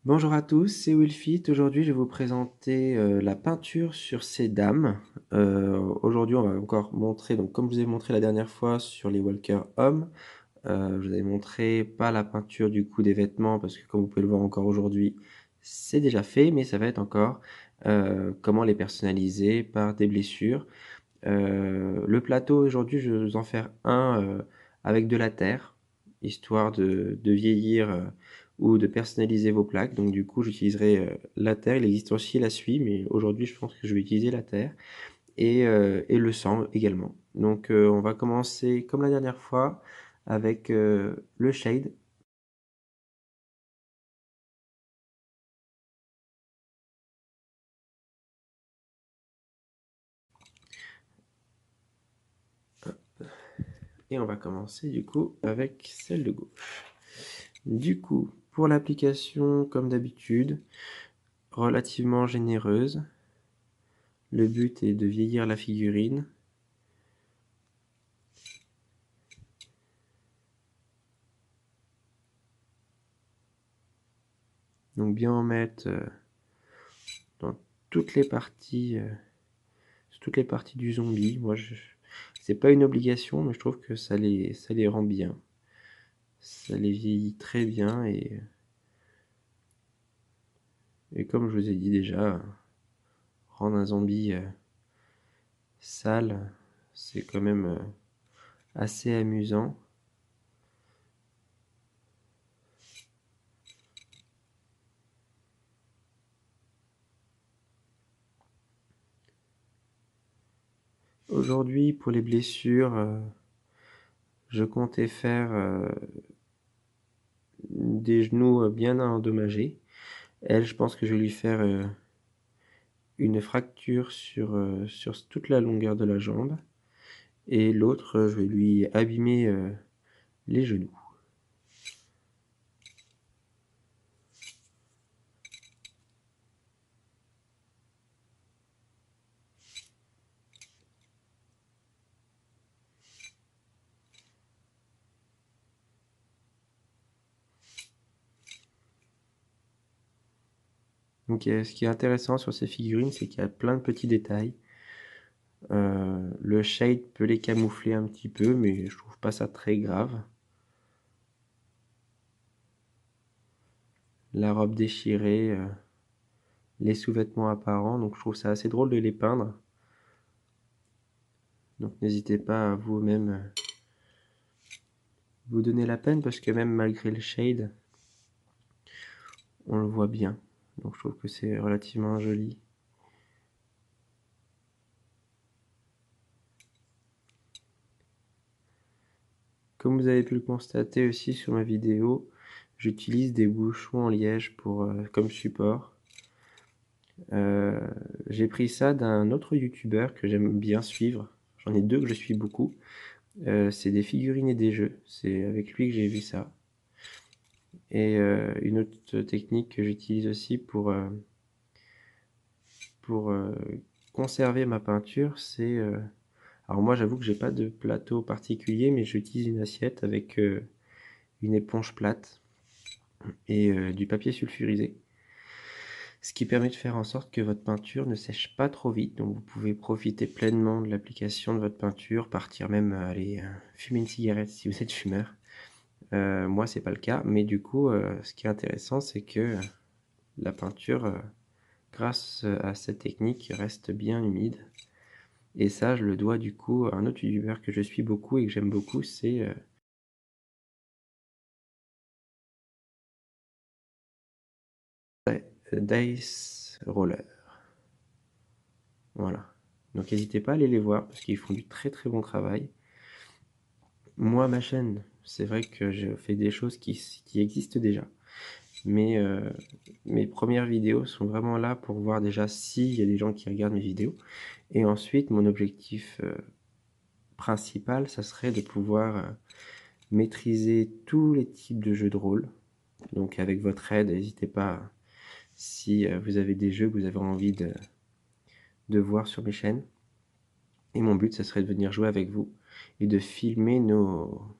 Bonjour à tous, c'est Wilfit. Aujourd'hui, je vais vous présenter la peinture sur ces dames. Aujourd'hui, on va encore montrer, donc comme je vous ai montré la dernière fois sur les walkers hommes, je vous avais montré pas la peinture du coup des vêtements parce que comme vous pouvez le voir encore aujourd'hui, c'est déjà fait, mais ça va être encore comment les personnaliser par des blessures. Le plateau aujourd'hui, je vais vous en faire un avec de la terre, histoire de vieillir ou de personnaliser vos plaques. Donc du coup, j'utiliserai la terre. Il existe aussi la suie, mais aujourd'hui, je pense que je vais utiliser la terre et le sang également. Donc on va commencer comme la dernière fois avec le shade. Et on va commencer du coup avec celle de gauche. Du coup, pour l'application, comme d'habitude, relativement généreuse. Le but est de vieillir la figurine. Donc bien en mettre dans toutes les parties, toutes les parties du zombie. C'est pas une obligation, mais je trouve que ça les rend bien. Ça les vieillit très bien et comme je vous ai dit déjà, rendre un zombie sale, c'est quand même assez amusant. Aujourd'hui, pour les blessures, je comptais faire des genoux bien endommagés. Elle, je pense que je vais lui faire une fracture sur toute la longueur de la jambe et l'autre, je vais lui abîmer les genoux. Donc ce qui est intéressant sur ces figurines, c'est qu'il y a plein de petits détails. Le shade peut les camoufler un petit peu, mais je trouve pas ça très grave. La robe déchirée, les sous-vêtements apparents, donc je trouve ça assez drôle de les peindre. Donc n'hésitez pas à vous-même vous donner la peine, parce que même malgré le shade, on le voit bien. Donc je trouve que c'est relativement joli. Comme vous avez pu le constater aussi sur ma vidéo, j'utilise des bouchons en liège comme support. Euh, j'ai pris ça d'un autre youtubeur que j'aime bien suivre. J'en ai deux que je suis beaucoup. C'est des figurines et des jeux. C'est avec lui que j'ai vu ça. Et une autre technique que j'utilise aussi pour conserver ma peinture, c'est... alors moi j'avoue que j'ai pas de plateau particulier, mais j'utilise une assiette avec une éponge plate et du papier sulfurisé. Ce qui permet de faire en sorte que votre peinture ne sèche pas trop vite, donc vous pouvez profiter pleinement de l'application de votre peinture, partir même aller fumer une cigarette si vous êtes fumeur. Moi c'est pas le cas, mais du coup ce qui est intéressant c'est que la peinture, grâce à cette technique, reste bien humide. Et ça je le dois du coup à un autre youtubeur que je suis beaucoup et que j'aime beaucoup, c'est Dice Roller. Voilà. Donc n'hésitez pas à aller les voir parce qu'ils font du très très bon travail. Moi, ma chaîne, c'est vrai que je fais des choses qui existent déjà. Mais mes premières vidéos sont vraiment là pour voir déjà s'il y a des gens qui regardent mes vidéos. Et ensuite, mon objectif principal, ça serait de pouvoir maîtriser tous les types de jeux de rôle. Donc avec votre aide, n'hésitez pas si vous avez des jeux que vous avez envie de voir sur mes chaînes. Et mon but, ça serait de venir jouer avec vous et de filmer nos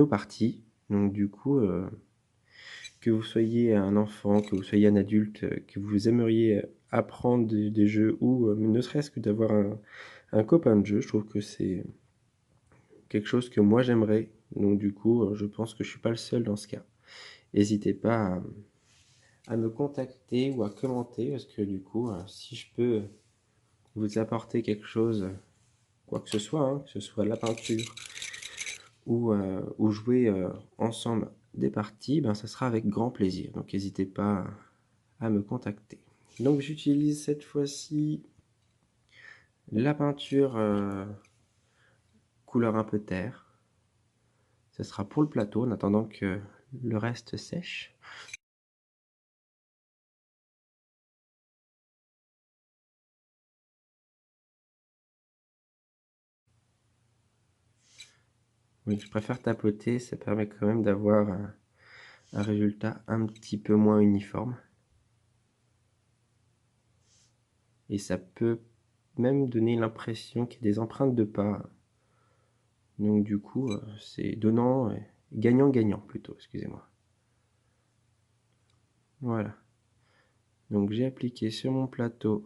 parties. Donc du coup, que vous soyez un enfant, que vous soyez un adulte, que vous aimeriez apprendre des jeux ou ne serait-ce que d'avoir un copain de jeu, je trouve que c'est quelque chose que moi j'aimerais. Donc du coup, je pense que je suis pas le seul dans ce cas. N'hésitez pas à me contacter ou à commenter parce que du coup, si je peux vous apporter quelque chose, quoi que ce soit, hein, que ce soit la peinture ou jouer ensemble des parties, ben, ça sera avec grand plaisir. Donc n'hésitez pas à me contacter. Donc j'utilise cette fois-ci la peinture couleur un peu terre. Ce sera pour le plateau en attendant que le reste sèche. Oui, je préfère tapoter, ça permet quand même d'avoir un résultat un petit peu moins uniforme. Et ça peut même donner l'impression qu'il y a des empreintes de pas. Donc du coup, c'est donnant, gagnant-gagnant plutôt, excusez-moi. Voilà. Donc j'ai appliqué sur mon plateau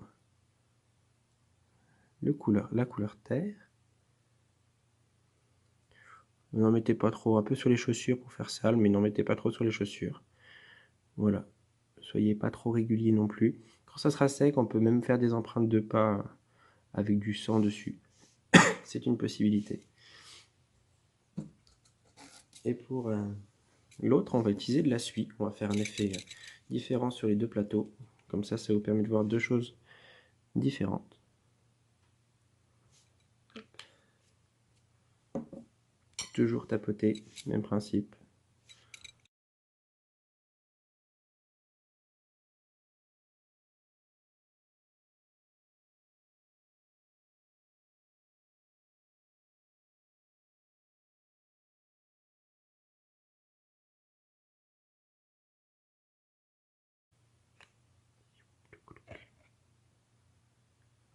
la couleur terre. N'en mettez pas trop, un peu sur les chaussures pour faire sale, mais n'en mettez pas trop sur les chaussures. Voilà. Soyez pas trop régulier non plus. Quand ça sera sec, on peut même faire des empreintes de pas avec du sang dessus. C'est une possibilité. Et pour l'autre, on va utiliser de la suie. On va faire un effet différent sur les deux plateaux. Comme ça vous permet de voir deux choses différentes. Toujours tapoter, même principe.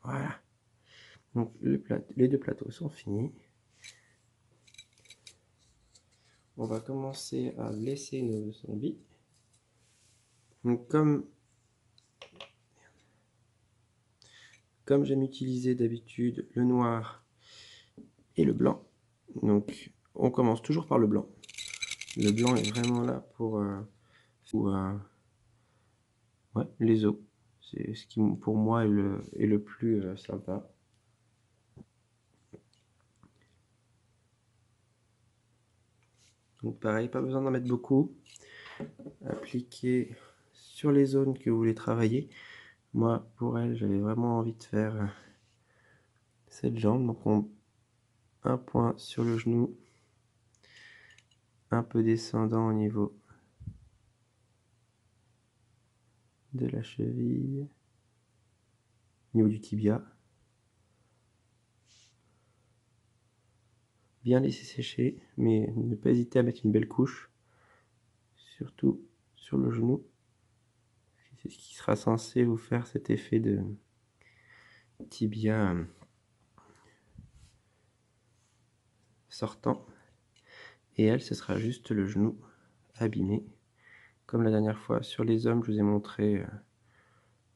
Voilà. Donc les deux plateaux sont finis. On va commencer à laisser nos zombies. Donc comme j'aime utiliser d'habitude le noir et le blanc, donc on commence toujours par le blanc. Le blanc est vraiment là pour ouais, les os. C'est ce qui pour moi est le plus sympa. Donc pareil, pas besoin d'en mettre beaucoup. Appliquer sur les zones que vous voulez travailler. Moi, pour elle, j'avais vraiment envie de faire cette jambe. Donc un point sur le genou, un peu descendant au niveau de la cheville, au niveau du tibia. Bien laisser sécher, mais ne pas hésiter à mettre une belle couche, surtout sur le genou. C'est ce qui sera censé vous faire cet effet de tibia sortant. Et elle, ce sera juste le genou abîmé. Comme la dernière fois, sur les hommes, je vous ai montré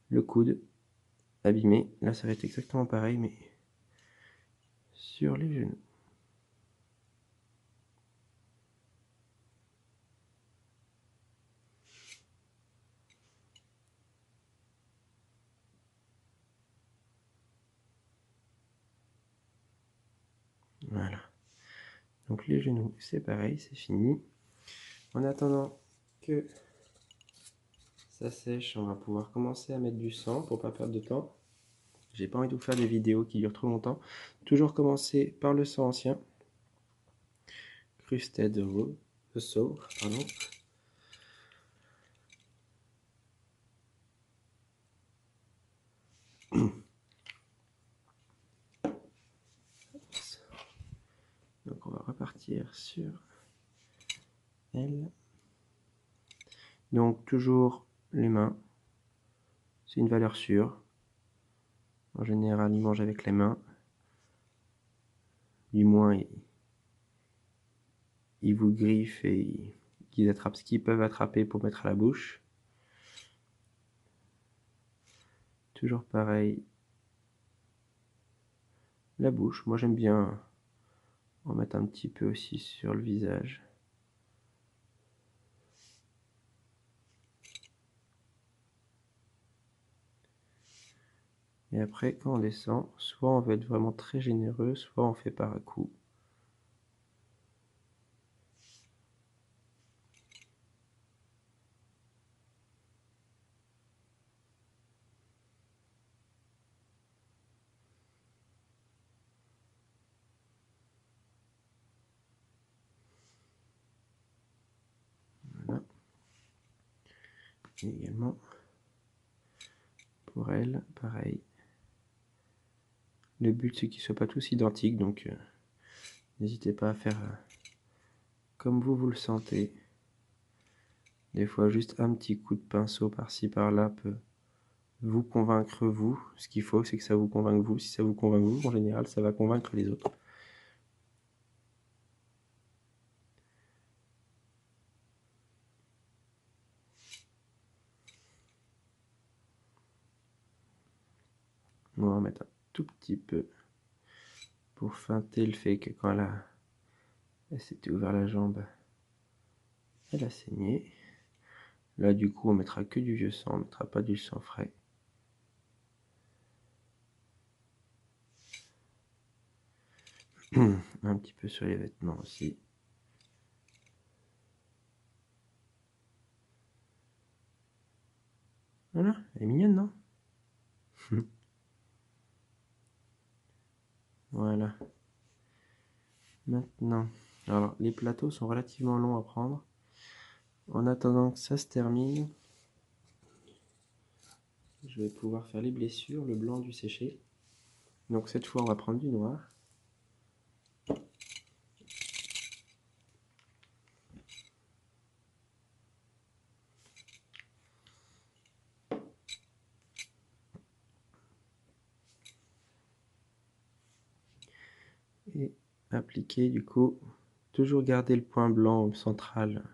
le coude abîmé. Là, ça va être exactement pareil, mais sur les genoux. Voilà. Donc les genoux, c'est pareil, c'est fini. En attendant que ça sèche, on va pouvoir commencer à mettre du sang pour pas perdre de temps. J'ai pas envie de vous faire des vidéos qui durent trop longtemps. Toujours commencer par le sang ancien. Crusted the Soul, pardon. Donc on va repartir sur elle. Donc toujours les mains. C'est une valeur sûre. En général, il mange avec les mains. Du moins, il vous griffe et qu'ils attrapent ce qu'ils peuvent attraper pour mettre à la bouche. Toujours pareil, la bouche. Moi j'aime bien en mettre un petit peu aussi sur le visage. Et après, quand on descend, soit on veut être vraiment très généreux, soit on fait par à coup. Voilà. Et également, pour elle, pareil. Le but, c'est qu'ils ne soient pas tous identiques, donc n'hésitez pas à faire comme vous le sentez. Des fois, juste un petit coup de pinceau par-ci, par-là peut vous convaincre vous. Ce qu'il faut, c'est que ça vous convainque vous. Si ça vous convainc vous, en général, ça va convaincre les autres. On va en mettre un tout petit peu pour feinter le fait que quand elle s'était ouvert la jambe, elle a saigné. Là, du coup, on mettra que du vieux sang, on mettra pas du sang frais. Un petit peu sur les vêtements aussi. Voilà, elle est mignonne, non? Voilà. Maintenant, alors les plateaux sont relativement longs à prendre. En attendant que ça se termine, je vais pouvoir faire les blessures, le blanc du séché. Donc cette fois, on va prendre du noir. Et appliquer du coup, toujours garder le point blanc central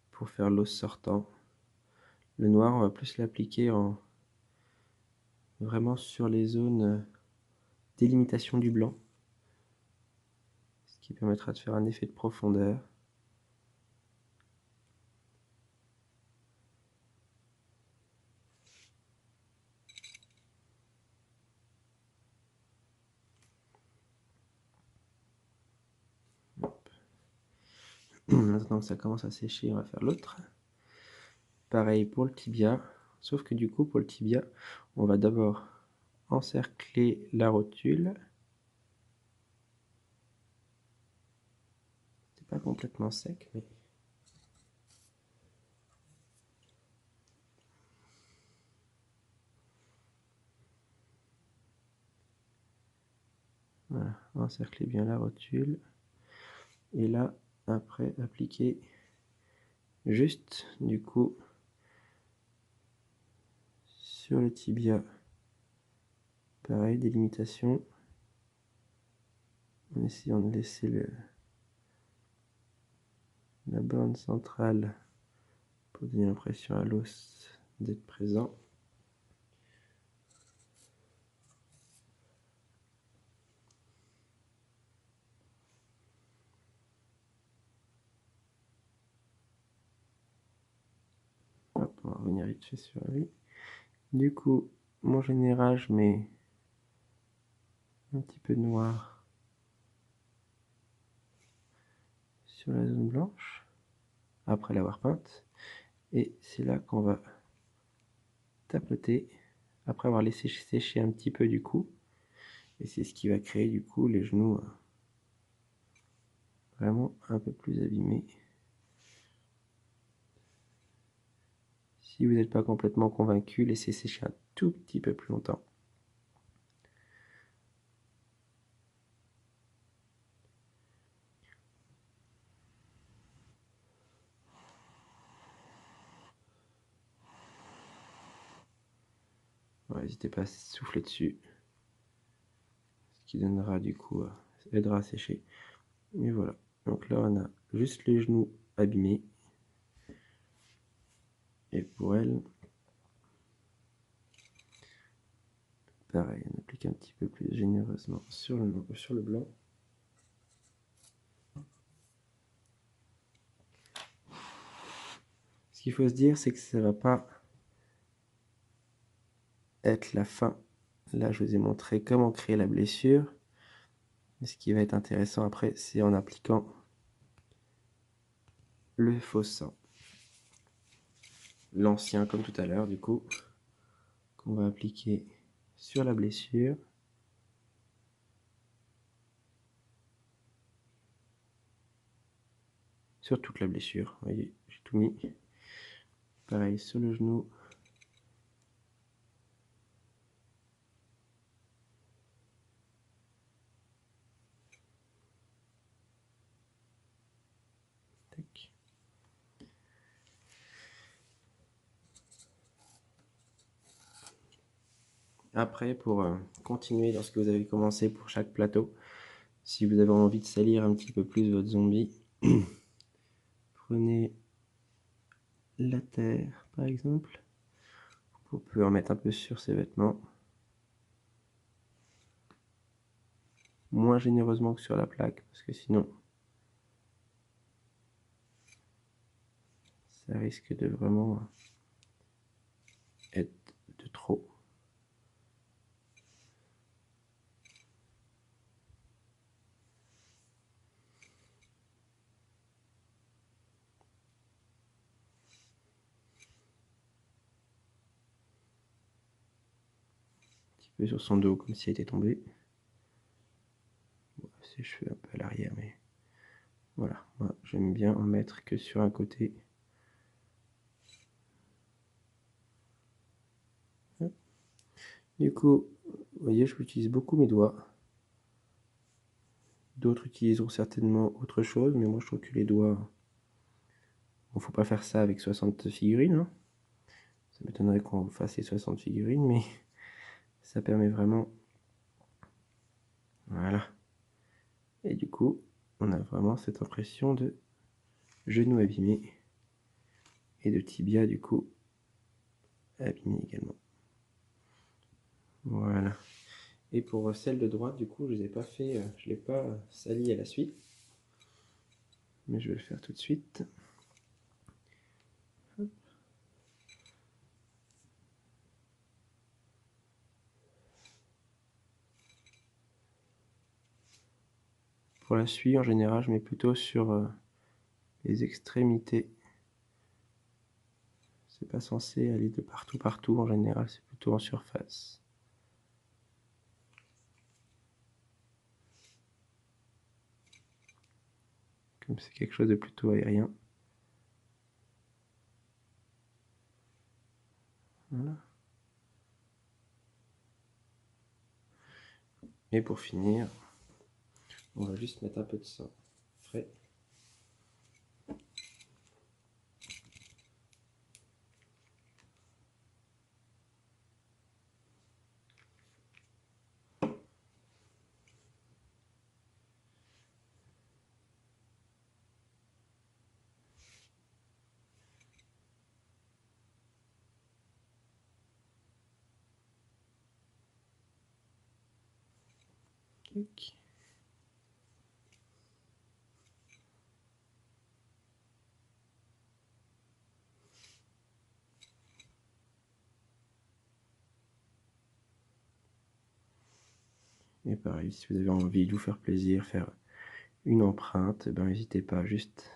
pour faire l'os sortant. Le noir, on va plus l'appliquer vraiment sur les zones délimitation du blanc, ce qui permettra de faire un effet de profondeur. Maintenant que ça commence à sécher, on va faire l'autre. Pareil pour le tibia, sauf que du coup pour le tibia, on va d'abord encercler la rotule. C'est pas complètement sec, mais voilà, encercler bien la rotule. Et là, après, appliquer juste du coup sur le tibia. Pareil, délimitation. En essayant de laisser la borne centrale pour donner l'impression à l'os d'être présent. Hop, on va revenir vite fait sur lui. Du coup, mon général, je mets un petit peu de noir sur la zone blanche, après l'avoir peinte. Et c'est là qu'on va tapoter, après avoir laissé sécher un petit peu du coup. Et c'est ce qui va créer du coup les genoux vraiment un peu plus abîmés. Si vous n'êtes pas complètement convaincu, laissez sécher un tout petit peu plus longtemps. N'hésitez pas à souffler dessus, ce qui donnera du coup, aidera à sécher. Et voilà, donc là on a juste les genoux abîmés. Et pour elle, pareil, on applique un petit peu plus généreusement sur le blanc. Ce qu'il faut se dire, c'est que ça va pas être la fin. Là, je vous ai montré comment créer la blessure. Mais ce qui va être intéressant après, c'est en appliquant le faux sang. L'ancien, comme tout à l'heure, du coup, qu'on va appliquer sur la blessure. Sur toute la blessure. Vous voyez, j'ai tout mis. Pareil sur le genou. Tac. Après, pour continuer dans ce que vous avez commencé pour chaque plateau, si vous avez envie de salir un petit peu plus votre zombie, prenez la terre par exemple. Vous pouvez en mettre un peu sur ses vêtements. Moins généreusement que sur la plaque, parce que sinon ça risque de vraiment être de trop. Un petit peu sur son dos, comme si elle était tombée. Bon, ses cheveux un peu à l'arrière, mais voilà. Moi, j'aime bien en mettre que sur un côté. Du coup, vous voyez, je utilise beaucoup mes doigts. D'autres utiliseront certainement autre chose, mais moi je trouve que les doigts... Bon, faut pas faire ça avec 60 figurines, hein. Ça m'étonnerait qu'on fasse les 60 figurines, mais ça permet vraiment... Voilà. Et du coup, on a vraiment cette impression de genou abîmé et de tibia, du coup, abîmé également. Voilà. Et pour celle de droite, du coup, je ne l'ai pas sali à la suite, mais je vais le faire tout de suite. Pour la suie, en général, je mets plutôt sur les extrémités. C'est pas censé aller de partout, en général, c'est plutôt en surface. Comme c'est quelque chose de plutôt aérien. Voilà. Et pour finir, on va juste mettre un peu de sang frais. Clic. Et pareil, si vous avez envie de vous faire plaisir, faire une empreinte, ben n'hésitez pas, juste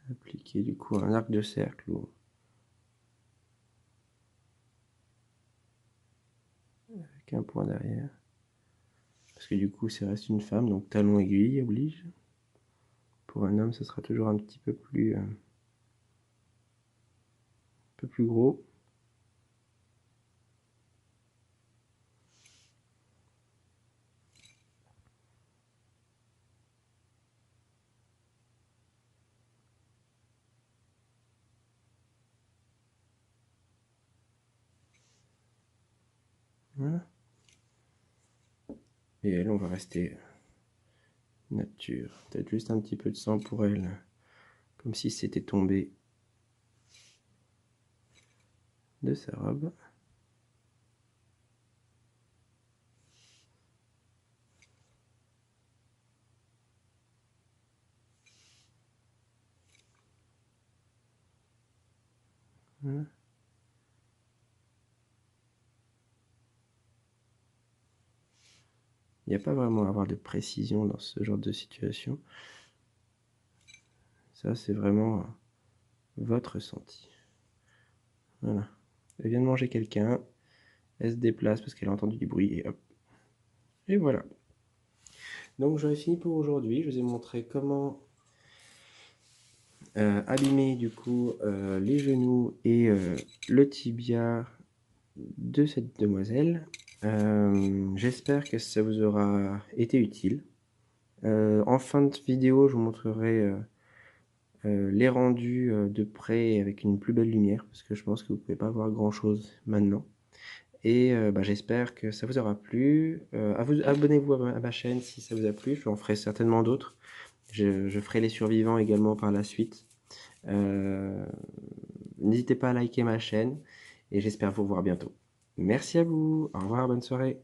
appliquer du coup un arc de cercle ou avec un point derrière. Parce que du coup, ça reste une femme, donc talon aiguille oblige. Pour un homme, ce sera toujours un petit peu plus gros. Voilà. Et elle, on va rester nature. Peut-être juste un petit peu de sang pour elle, comme si c'était tombé de sa robe. Voilà. Il n'y a pas vraiment à avoir de précision dans ce genre de situation. Ça, c'est vraiment votre ressenti. Voilà. Elle vient de manger quelqu'un. Elle se déplace parce qu'elle a entendu du bruit et hop. Et voilà. Donc j'aurais fini pour aujourd'hui. Je vous ai montré comment abîmer du coup les genoux et le tibia de cette demoiselle. J'espère que ça vous aura été utile. En fin de vidéo, je vous montrerai les rendus de près avec une plus belle lumière parce que je pense que vous ne pouvez pas voir grand chose maintenant. Et j'espère que ça vous aura plu. Abonnez-vous à ma chaîne si ça vous a plu. J'en ferai certainement d'autres. Je ferai les survivants également par la suite. N'hésitez pas à liker ma chaîne et j'espère vous voir bientôt. Merci à vous. Au revoir, bonne soirée.